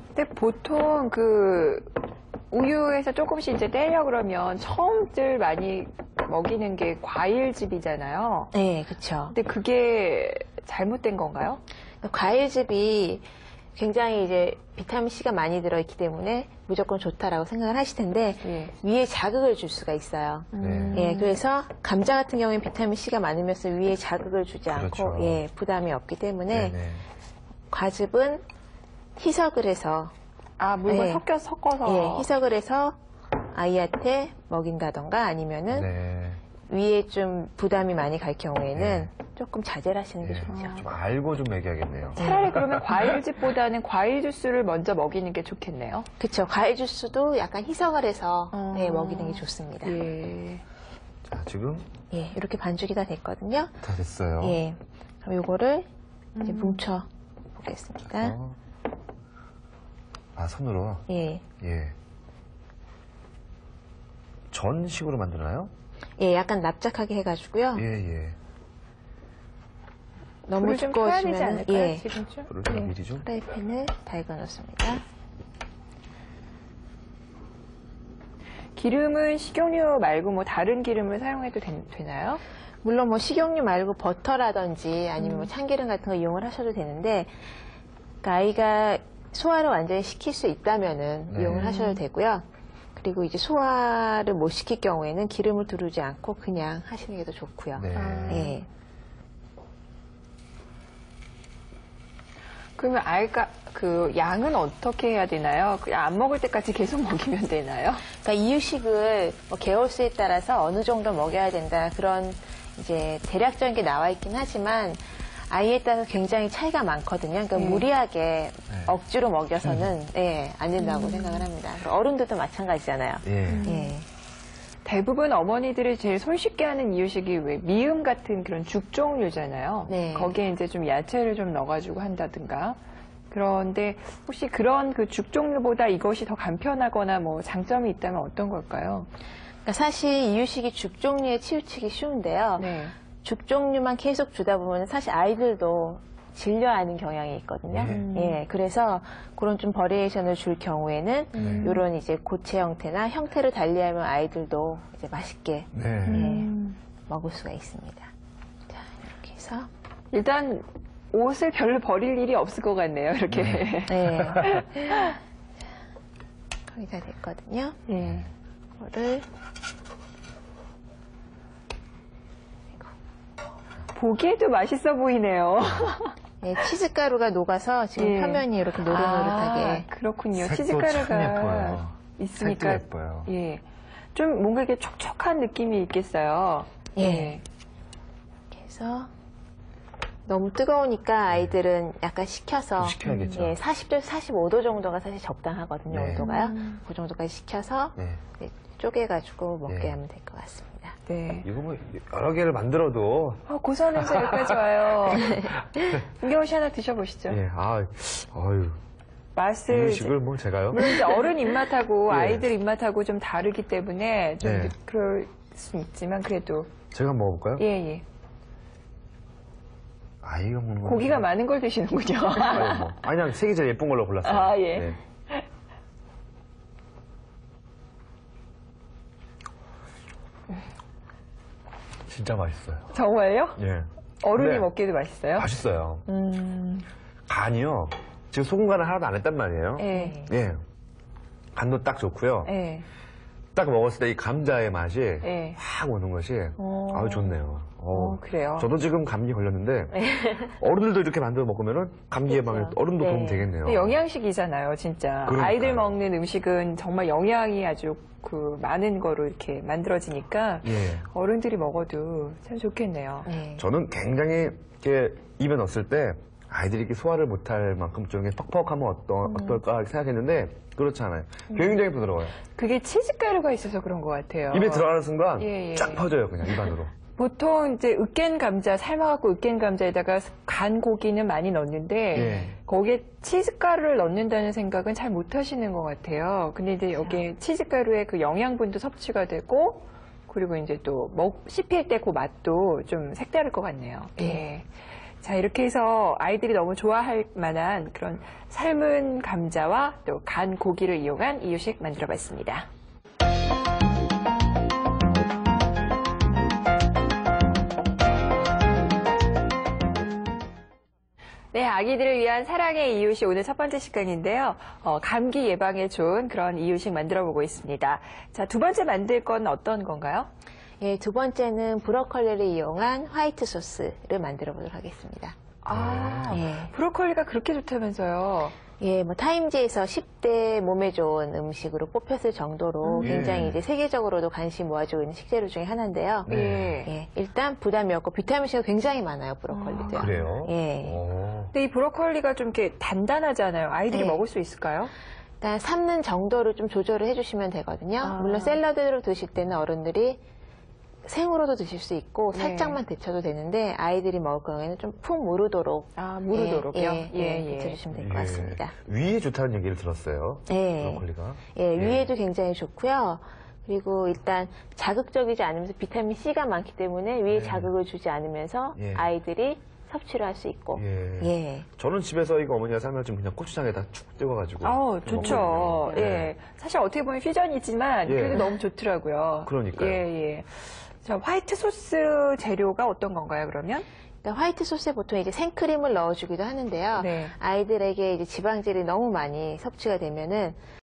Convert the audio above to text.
근데 보통 그 우유에서 조금씩 이제 떼려 그러면 처음들 많이 먹이는 게 과일즙이잖아요. 네, 그렇죠. 근데 그게 잘못된 건가요? 과일즙이 굉장히 이제 비타민C가 많이 들어있기 때문에 무조건 좋다라고 생각을 하실 텐데 예. 위에 자극을 줄 수가 있어요. 예, 그래서 감자 같은 경우에는 비타민C가 많으면서 위에 자극을 주지 그렇죠. 않고 예, 부담이 없기 때문에 네네. 과즙은 희석을 해서 아, 물과 예. 섞어서. 예, 희석을 해서 아이한테 먹인다던가 아니면은 네. 위에 좀 부담이 많이 갈 경우에는 조금 자제를 하시는 게 네. 좋죠. 좀 알고 좀 먹여야겠네요. 차라리 그러면 과일즙보다는 과일 주스를 먼저 먹이는 게 좋겠네요. 그렇죠. 과일 주스도 약간 희석을 해서 네, 먹이는 게 좋습니다. 예. 자, 지금 예, 이렇게 반죽이 다 됐거든요. 다 됐어요. 예, 그럼 요거를 이제 뭉쳐 보겠습니다. 아, 손으로? 예, 예. 전식으로 만드나요? 예, 약간 납작하게 해가지고요. 예, 예. 너무 불을 좀 켜야 되지 두꺼워지면 않을까요? 예, 지금쯤? 불을 좀 미리 좀. 프라이팬을 달궈 놓습니다. 기름은 식용유 말고 뭐 다른 기름을 사용해도 되나요? 물론 뭐 식용유 말고 버터라든지 아니면 뭐 참기름 같은 거 이용을 하셔도 되는데, 그러니까 아이가 소화를 완전히 시킬 수 있다면은 네. 이용을 하셔도 되고요. 그리고 이제 소화를 못 시킬 경우에는 기름을 두르지 않고 그냥 하시는 게 더 좋고요. 네. 예. 그러면 아이가 그 양은 어떻게 해야 되나요? 그냥 안 먹을 때까지 계속 먹이면 되나요? 그러니까 이유식을 뭐 개월수에 따라서 어느 정도 먹여야 된다 그런 이제 대략적인 게 나와 있긴 하지만 아이에 따라서 굉장히 차이가 많거든요. 그러니까 무리하게 억지로 먹여서는 예, 안 된다고 생각을 합니다. 어른들도 마찬가지잖아요. 예. 예. 대부분 어머니들이 제일 손쉽게 하는 이유식이 왜 미음 같은 그런 죽 종류잖아요. 네. 거기에 이제 좀 야채를 좀 넣어가지고 한다든가. 그런데 혹시 그런 그 죽 종류보다 이것이 더 간편하거나 뭐 장점이 있다면 어떤 걸까요? 그러니까 사실 이유식이 죽 종류에 치우치기 쉬운데요. 네. 죽 종류만 계속 주다 보면 사실 아이들도 질려하는 경향이 있거든요. 예, 그래서 그런 좀 버리에이션을 줄 경우에는 이런 이제 고체 형태나 형태를 달리하면 아이들도 이제 맛있게 네. 예, 먹을 수가 있습니다. 자, 이렇게 해서 일단 옷을 별로 버릴 일이 없을 것 같네요. 이렇게. 네. 거의 다 됐거든요. 예. 이거를 보기에도 맛있어 보이네요. 예, 치즈가루가 녹아서 지금 예. 표면이 이렇게 노릇노릇하게. 아, 그렇군요. 색도 참 치즈가루가 예뻐요. 있으니까. 색도 예뻐요. 예. 좀 뭔가 이렇게 촉촉한 느낌이 있겠어요. 예. 이렇게 해서 너무 뜨거우니까 아이들은 약간 식혀서 좀 식혀야겠죠. 예, 40도, 45도 정도가 사실 적당하거든요. 네. 온도가요. 그 정도까지 식혀서 네. 네, 쪼개가지고 먹게 네. 하면 될 것 같습니다. 네. 이거 뭐 여러 개를 만들어도 고소한 냄새 여기까지 와요. 김경호 씨 하나 드셔보시죠. 예, 어유 맛을. 음식을 뭐 제가요? 물론 이제 어른 입맛하고 예. 아이들 입맛하고 좀 다르기 때문에 좀 네. 그럴 수 있지만 그래도. 제가 한번 먹어볼까요? 예, 예. 아이가 뭐 고기가 많은 걸 드시는군요. 아니 그냥 색이 제일 예쁜 걸로 골랐어요. 아, 예. 네. 진짜 맛있어요. 정말요? 예. 어른이 근데 먹기도 맛있어요? 맛있어요. 간이요. 지금 소금 간을 하나도 안 했단 말이에요. 예. 예. 간도 딱 좋고요. 예. 딱 먹었을 때 이 감자의 맛이 예. 확 오는 것이 아주 좋네요. 그래요? 저도 지금 감기 걸렸는데 어른들도 이렇게 만들어 먹으면은 감기 예방에 그렇죠. 어른도 네. 도움 되겠네요. 근데 영양식이잖아요, 진짜. 그러니까요. 아이들 먹는 음식은 정말 영양이 아주 그 많은 거로 이렇게 만들어지니까 예. 어른들이 먹어도 참 좋겠네요. 네. 저는 굉장히 이렇게 입에 넣었을 때 아이들이 이렇게 소화를 못할 만큼 좀 이렇게 퍽퍽하면 어떨까 이렇게 생각했는데 그렇지 않아요. 굉장히 부드러워요. 그게 치즈가루가 있어서 그런 것 같아요. 입에 들어가는 순간 예, 예. 쫙 퍼져요 그냥 입안으로. 보통 이제 으깬 감자, 삶아갖고 으깬 감자에다가 간 고기는 많이 넣는데 예. 거기에 치즈가루를 넣는다는 생각은 잘 못하시는 것 같아요. 근데 이제 여기에 치즈가루의 그 영양분도 섭취가 되고 그리고 이제 또 씹힐 때 그 맛도 좀 색다를 것 같네요. 예. 자, 이렇게 해서 아이들이 너무 좋아할 만한 그런 삶은 감자와 또 간 고기를 이용한 이유식 만들어 봤습니다. 네, 아기들을 위한 사랑의 이유식 오늘 첫 번째 시간인데요. 감기 예방에 좋은 그런 이유식 만들어 보고 있습니다. 자, 두 번째 만들 건 어떤 건가요? 예, 두 번째는 브로콜리를 이용한 화이트 소스를 만들어 보도록 하겠습니다. 예. 브로콜리가 그렇게 좋다면서요. 예, 뭐 타임지에서 10대 몸에 좋은 음식으로 뽑혔을 정도로 굉장히 이제 세계적으로도 관심 모아주고 있는 식재료 중에 하나인데요. 예. 예, 일단 부담이 없고 비타민C가 굉장히 많아요, 브로콜리도요. 그래요? 예. 근데 이 브로콜리가 좀 이렇게 단단하잖아요. 아이들이 네. 먹을 수 있을까요? 일단 삶는 정도를 좀 조절을 해주시면 되거든요. 물론 샐러드로 드실 때는 어른들이 생으로도 드실 수 있고 네. 살짝만 데쳐도 되는데 아이들이 먹을 경우에는 좀 푹 무르도록 무르도록이요? 데쳐주시면 될 것 같습니다. 위에 좋다는 얘기를 들었어요. 예. 브로콜리가. 예, 위에도 굉장히 좋고요. 그리고 일단 자극적이지 않으면서 비타민 C가 많기 때문에 위에 자극을 주지 않으면서 예. 아이들이 섭취를 할 수 있고. 예. 저는 집에서 이거 어머니가 삶을 좀 그냥 고추장에다 축 찍어가지고. 좋죠. 먹거든요. 예. 사실 어떻게 보면 퓨전이지만 예. 그래도 너무 좋더라고요. 그러니까요. 예. 자, 화이트 소스 재료가 어떤 건가요, 그러면? 일단 화이트 소스에 보통 이제 생크림을 넣어주기도 하는데요. 네. 아이들에게 이제 지방질이 너무 많이 섭취가 되면은